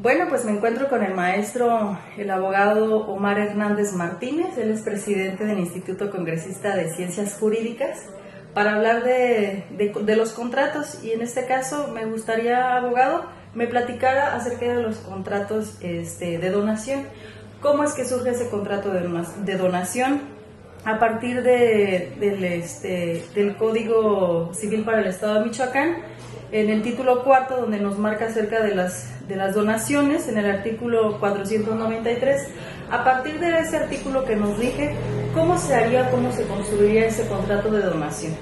Bueno, pues me encuentro con el maestro, el abogado Omar Hernández Martínez. Él es presidente del Instituto Congresista de Ciencias Jurídicas, para hablar de los contratos. Y en este caso me gustaría, abogado, me platicara acerca de los contratos de donación. ¿Cómo es que surge ese contrato de donación? A partir del Código Civil para el Estado de Michoacán, en el título cuarto, donde nos marca acerca de las donaciones, en el artículo 493, a partir de ese artículo que nos dije, ¿cómo se haría, cómo se construiría ese contrato de donación?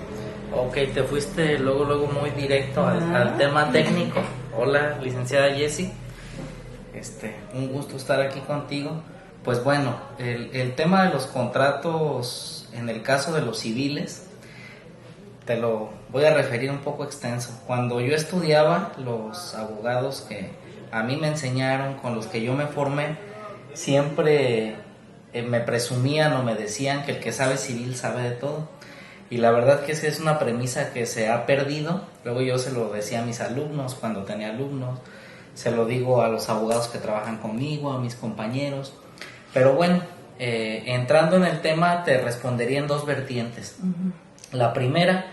Ok, te fuiste luego muy directo al tema técnico. Hola, licenciada Jessie. Un gusto estar aquí contigo. Pues bueno, el tema de los contratos, en el caso de los civiles, te lo voy a referir un poco extenso. Cuando yo estudiaba, los abogados que a mí me enseñaron, con los que yo me formé, siempre me presumían o me decían que el que sabe civil sabe de todo. Y la verdad que esa es una premisa que se ha perdido. Luego yo se lo decía a mis alumnos cuando tenía alumnos, se lo digo a los abogados que trabajan conmigo, a mis compañeros. Pero bueno, entrando en el tema, te respondería en dos vertientes. La primera,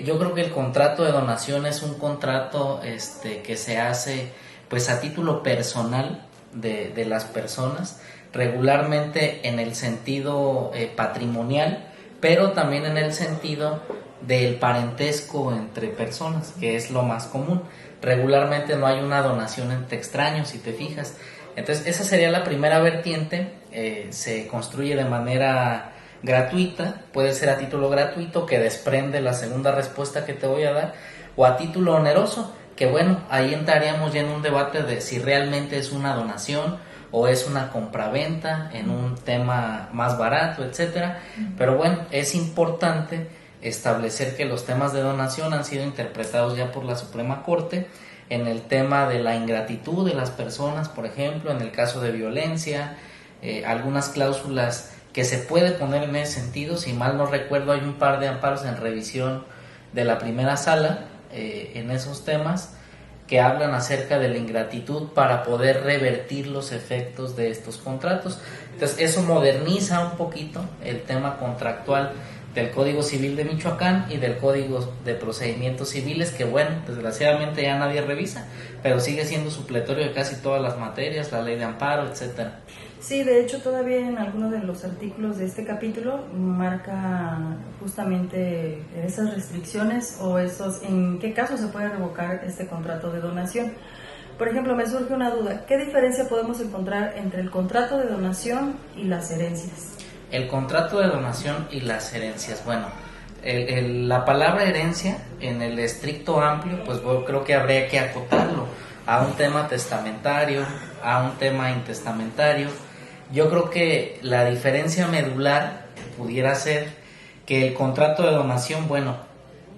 yo creo que el contrato de donación es un contrato que se hace pues a título personal de las personas, regularmente en el sentido patrimonial, pero también en el sentido del parentesco entre personas, que es lo más común. Regularmente no hay una donación entre extraños, si te fijas. Entonces esa sería la primera vertiente. Se construye de manera gratuita, puede ser a título gratuito, que desprende la segunda respuesta que te voy a dar, o a título oneroso, que bueno, ahí entraríamos ya en un debate de si realmente es una donación o es una compraventa en un tema más barato, etcétera. Pero bueno, es importante establecer que los temas de donación han sido interpretados ya por la Suprema Corte en el tema de la ingratitud de las personas, por ejemplo, en el caso de violencia, algunas cláusulas que se puede poner en ese sentido. Si mal no recuerdo, hay un par de amparos en revisión de la primera sala en esos temas que hablan acerca de la ingratitud para poder revertir los efectos de estos contratos. Entonces eso moderniza un poquito el tema contractual del Código Civil de Michoacán y del Código de Procedimientos Civiles, que bueno, desgraciadamente ya nadie revisa, pero sigue siendo supletorio de casi todas las materias, la ley de amparo, etcétera. Sí, de hecho todavía en algunos de los artículos de este capítulo marca justamente esas restricciones o en qué caso se puede revocar este contrato de donación. Por ejemplo, me surge una duda, ¿qué diferencia podemos encontrar entre el contrato de donación y las herencias? El contrato de donación y las herencias, bueno, la palabra herencia en el estricto amplio, pues yo creo que habría que acotarlo a un tema testamentario, a un tema intestamentario. Yo creo que la diferencia medular pudiera ser que el contrato de donación, bueno,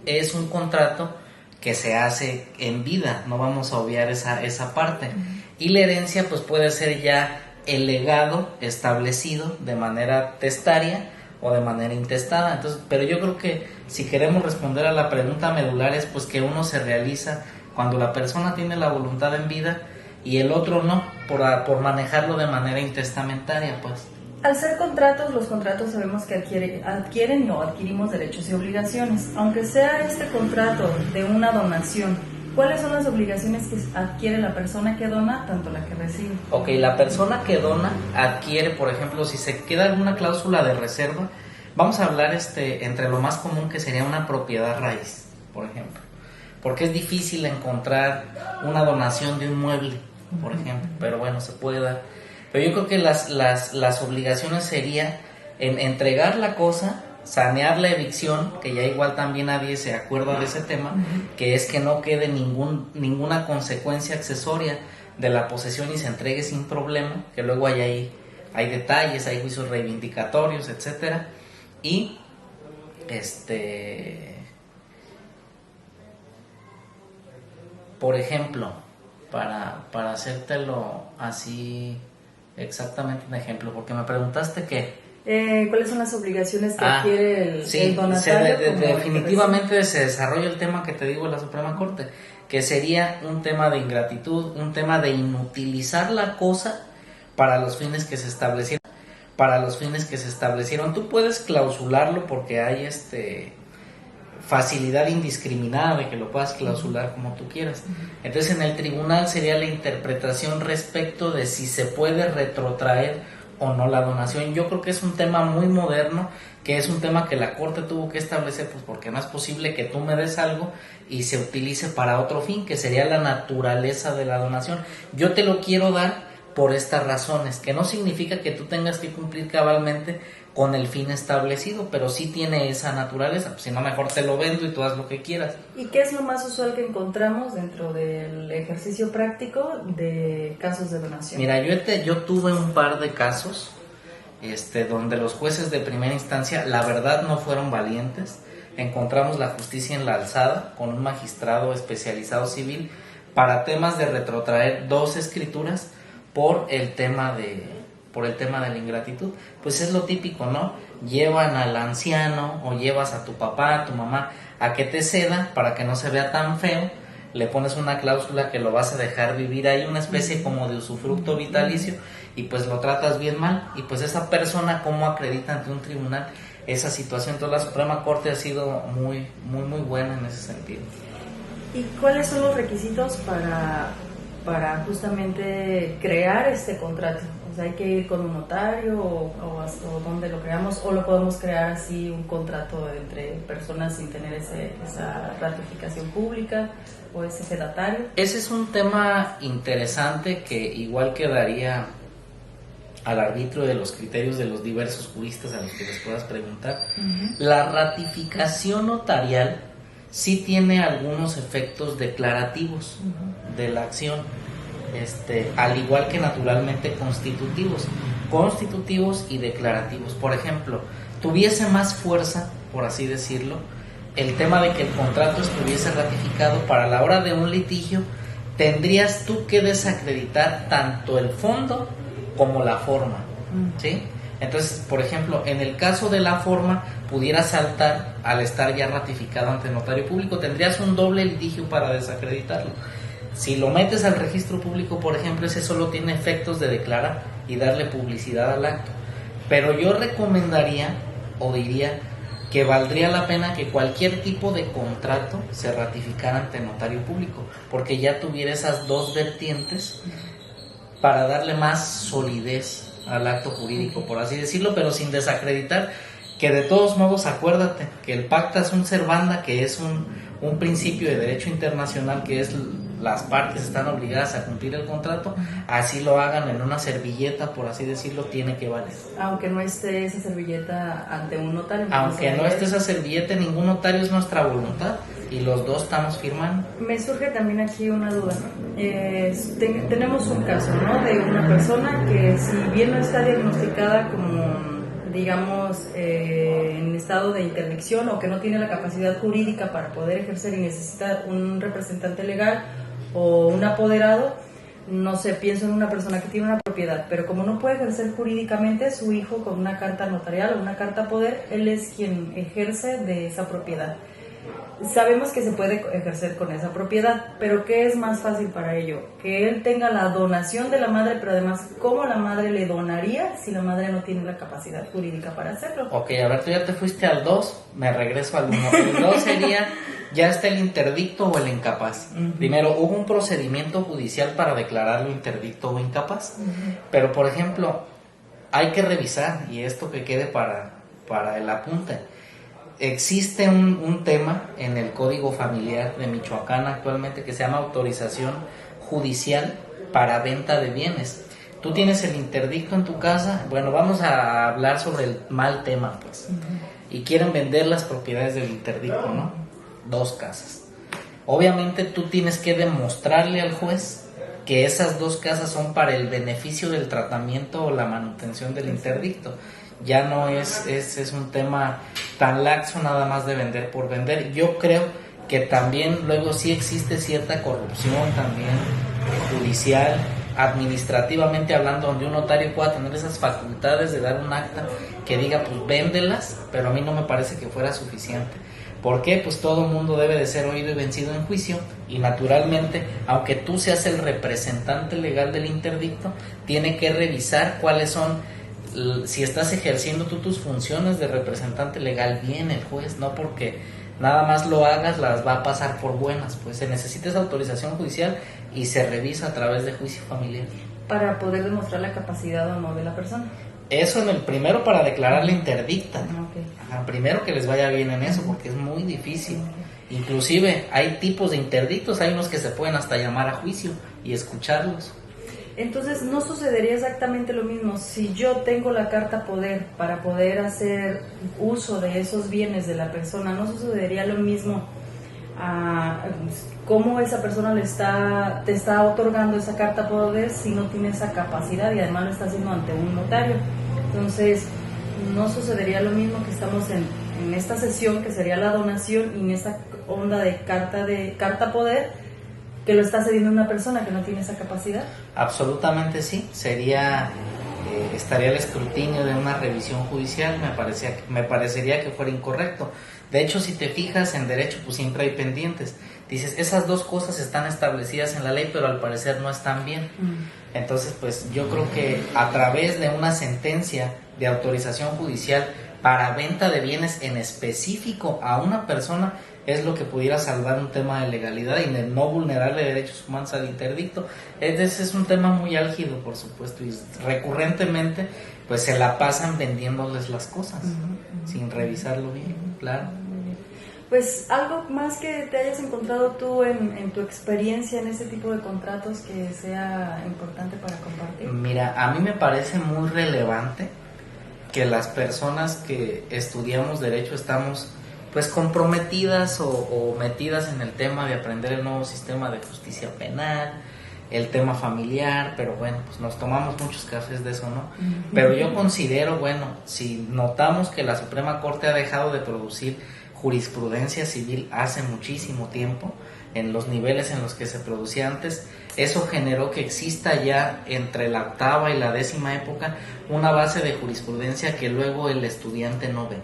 es un contrato que se hace en vida, no vamos a obviar esa parte. Y la herencia pues puede ser ya el legado establecido de manera testaria o de manera intestada. Entonces, pero yo creo que si queremos responder a la pregunta medular es pues que uno se realiza cuando la persona tiene la voluntad en vida y el otro no, por manejarlo de manera intestamentaria, pues. Al ser contratos, los contratos sabemos que adquieren o adquirimos derechos y obligaciones. Aunque sea este contrato de una donación, ¿cuáles son las obligaciones que adquiere la persona que dona, tanto la que recibe? Ok, la persona que dona adquiere, por ejemplo, si se queda alguna cláusula de reserva, vamos a hablar entre lo más común, que sería una propiedad raíz, por ejemplo. Porque es difícil encontrar una donación de un mueble, por ejemplo, pero bueno, se puede dar. Pero yo creo que las obligaciones sería en entregar la cosa, sanear la evicción, que ya igual también nadie se acuerda de ese tema, que es que no quede ninguna consecuencia accesoria de la posesión y se entregue sin problema, que luego hay detalles, hay juicios reivindicatorios, etcétera. Y por ejemplo, para hacértelo así exactamente un ejemplo, porque me preguntaste que ¿cuáles son las obligaciones que adquiere el donatario? Definitivamente se desarrolla el tema que te digo de la Suprema Corte, que sería un tema de ingratitud, un tema de inutilizar la cosa para los fines que se establecieron. Tú puedes clausularlo porque hay facilidad indiscriminada de que lo puedas clausular como tú quieras. Entonces en el tribunal sería la interpretación respecto de si se puede retrotraer o no la donación. Yo creo que es un tema muy moderno, que es un tema que la Corte tuvo que establecer, pues porque no es posible que tú me des algo y se utilice para otro fin, que sería la naturaleza de la donación. Yo te lo quiero dar por estas razones, que no significa que tú tengas que cumplir cabalmente con el fin establecido, pero sí tiene esa naturaleza, pues si no mejor te lo vendo y tú haz lo que quieras. ¿Y qué es lo más usual que encontramos dentro del ejercicio práctico de casos de donación? Mira, yo tuve un par de casos donde los jueces de primera instancia la verdad no fueron valientes. Encontramos la justicia en la alzada con un magistrado especializado civil para temas de retrotraer 2 escrituras por el tema de la ingratitud. Pues es lo típico, ¿no? Llevan al anciano o llevas a tu papá, a tu mamá a que te ceda para que no se vea tan feo, le pones una cláusula que lo vas a dejar vivir ahí, una especie como de usufructo vitalicio, y pues lo tratas bien mal, y pues esa persona cómo acredita ante un tribunal esa situación. Entonces la Suprema Corte ha sido muy buena en ese sentido. ¿Y cuáles son los requisitos para justamente crear este contrato? O sea, ¿hay que ir con un notario o hasta dónde lo creamos, o lo podemos crear así, un contrato entre personas sin tener esa ratificación pública o ese fedatario? Ese es un tema interesante que igual quedaría al arbitrio de los criterios de los diversos juristas a los que les puedas preguntar. La ratificación notarial sí tiene algunos efectos declarativos de la acción, al igual que naturalmente constitutivos y declarativos. Por ejemplo, tuviese más fuerza, por así decirlo, el tema de que el contrato estuviese ratificado. Para la hora de un litigio tendrías tú que desacreditar tanto el fondo como la forma, ¿sí? Entonces, por ejemplo, en el caso de la forma, pudiera saltar al estar ya ratificado ante el notario público, tendrías un doble litigio para desacreditarlo. Si lo metes al registro público, por ejemplo, ese solo tiene efectos de declarar y darle publicidad al acto. Pero yo recomendaría o diría que valdría la pena que cualquier tipo de contrato se ratificara ante el notario público, porque ya tuviera esas 2 vertientes para darle más solidez al acto jurídico, por así decirlo, pero sin desacreditar, que de todos modos acuérdate que el pacta sunt servanda, que es un principio de derecho internacional, que es las partes están obligadas a cumplir el contrato, así lo hagan en una servilleta, por así decirlo, tiene que valer. Aunque no esté esa servilleta ante un notario. Aunque no esté esa servilleta, ningún notario, es nuestra voluntad y los 2 estamos firmando. Me surge también aquí una duda. Tenemos un caso, ¿no?, de una persona que, si bien no está diagnosticada como, digamos, en estado de interdicción, o que no tiene la capacidad jurídica para poder ejercer y necesita un representante legal o un apoderado, no sé, pienso en una persona que tiene una propiedad, pero como no puede ejercer jurídicamente, su hijo con una carta notarial o una carta poder, él es quien ejerce de esa propiedad. Sabemos que se puede ejercer con esa propiedad, pero ¿qué es más fácil para ello? Que él tenga la donación de la madre, pero además, ¿cómo la madre le donaría si la madre no tiene la capacidad jurídica para hacerlo? Ok, a ver, tú ya te fuiste al 2, me regreso al 1. El 2 sería, ya está el interdicto o el incapaz. Primero, hubo un procedimiento judicial para declararlo interdicto o incapaz, pero por ejemplo, hay que revisar, y esto que quede para el apunte. Existe un tema en el Código Familiar de Michoacán actualmente que se llama autorización judicial para venta de bienes. Tú tienes el interdicto en tu casa, bueno, vamos a hablar sobre el mal tema, pues, y quieren vender las propiedades del interdicto, ¿no? 2 casas. Obviamente tú tienes que demostrarle al juez que esas 2 casas son para el beneficio del tratamiento o la manutención del interdicto. Ya no es un tema tan laxo nada más de vender por vender. Yo creo que también luego sí existe cierta corrupción también judicial, administrativamente hablando, donde un notario pueda tener esas facultades de dar un acta que diga, pues véndelas, pero a mí no me parece que fuera suficiente. ¿Por qué? Pues todo mundo debe de ser oído y vencido en juicio, y naturalmente, aunque tú seas el representante legal del interdicto, tiene que revisar cuáles son, si estás ejerciendo tú tus funciones de representante legal bien el juez, no porque nada más lo hagas las va a pasar por buenas, pues se necesita esa autorización judicial y se revisa a través de juicio familiar. Para poder demostrar la capacidad o no de la persona. Eso en el primero para declararla interdicta. Okay. Ajá, primero que les vaya bien en eso, porque es muy difícil. Inclusive hay tipos de interdictos, hay unos que se pueden hasta llamar a juicio y escucharlos. Entonces no sucedería exactamente lo mismo si yo tengo la carta poder para poder hacer uso de esos bienes de la persona, no sucedería lo mismo a cómo esa persona te está otorgando esa carta poder si no tiene esa capacidad y además lo está haciendo ante un notario. Entonces no sucedería lo mismo que estamos en esta sesión, que sería la donación, y en esta onda de carta poder, que lo está cediendo una persona que no tiene esa capacidad. Absolutamente sí, estaría el escrutinio de una revisión judicial, me parecería que fuera incorrecto. De hecho, si te fijas en derecho, pues siempre hay pendientes. Dices, esas dos cosas están establecidas en la ley, pero al parecer no están bien. Entonces, pues yo creo que a través de una sentencia de autorización judicial para venta de bienes en específico a una persona es lo que pudiera salvar un tema de legalidad y de no vulnerarle derechos humanos al interdicto. Ese es un tema muy álgido, por supuesto, y recurrentemente pues se la pasan vendiéndoles las cosas sin revisarlo bien, claro. Pues algo más que te hayas encontrado tú en tu experiencia en ese tipo de contratos que sea importante para compartir. Mira, a mí me parece muy relevante que las personas que estudiamos derecho estamos pues comprometidas o metidas en el tema de aprender el nuevo sistema de justicia penal, el tema familiar, pero bueno, pues nos tomamos muchos cafés de eso, ¿no? Pero yo considero, bueno, si notamos que la Suprema Corte ha dejado de producir jurisprudencia civil hace muchísimo tiempo, en los niveles en los que se producía antes, eso generó que exista ya entre la octava y la 10ª época una base de jurisprudencia que luego el estudiante no ve.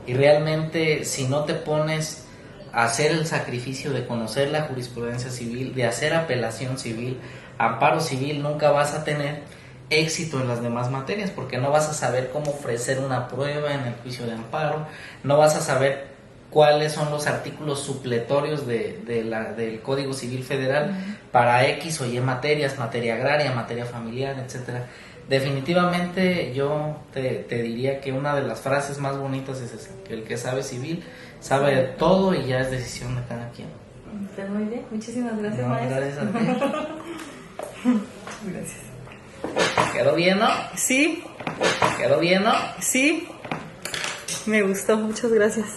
Y realmente si no te pones a hacer el sacrificio de conocer la jurisprudencia civil, de hacer apelación civil, amparo civil, nunca vas a tener éxito en las demás materias, porque no vas a saber cómo ofrecer una prueba en el juicio de amparo, no vas a saber cuáles son los artículos supletorios del Código Civil Federal para X o Y materias, materia agraria, materia familiar, etcétera. Definitivamente yo te diría que una de las frases más bonitas es esa, que el que sabe civil sabe de todo y ya es decisión de cada quien. Está muy bien, muchísimas gracias, maestro. Gracias a ti. Gracias. ¿Quedó bien, no? Sí. ¿Quedó bien, no? Sí. Me gustó, muchas gracias.